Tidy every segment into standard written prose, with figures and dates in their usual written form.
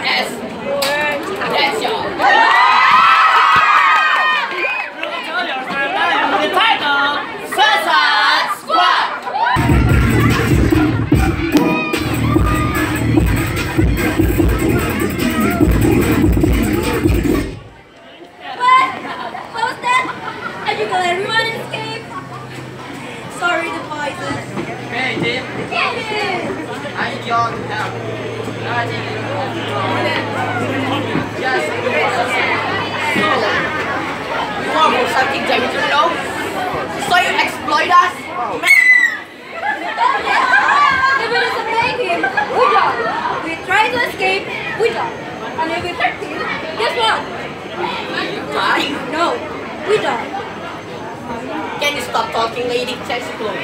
Yes. That's y'all. The title, Suicide Squad. What? What was that? Have you got everyone escape? Sorry, the poison. Hey, Jim. Yeah. I'm John. Yes. So, you want more something David, you know? So you exploit us? Even as a him, we died. We tried to escape, we died. And if we hurt him, guess what? Die? No, we died. Can you stop talking, lady? Textbook.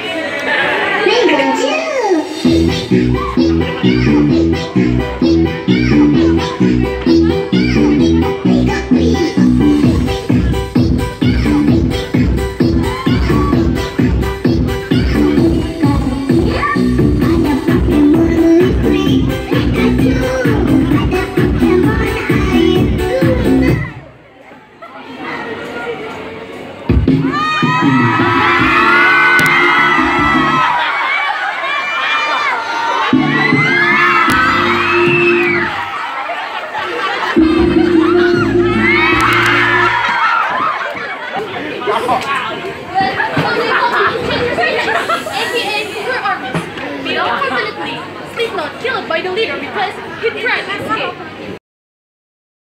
Unfortunately, Sleep not killed by the leader because he tried to escape.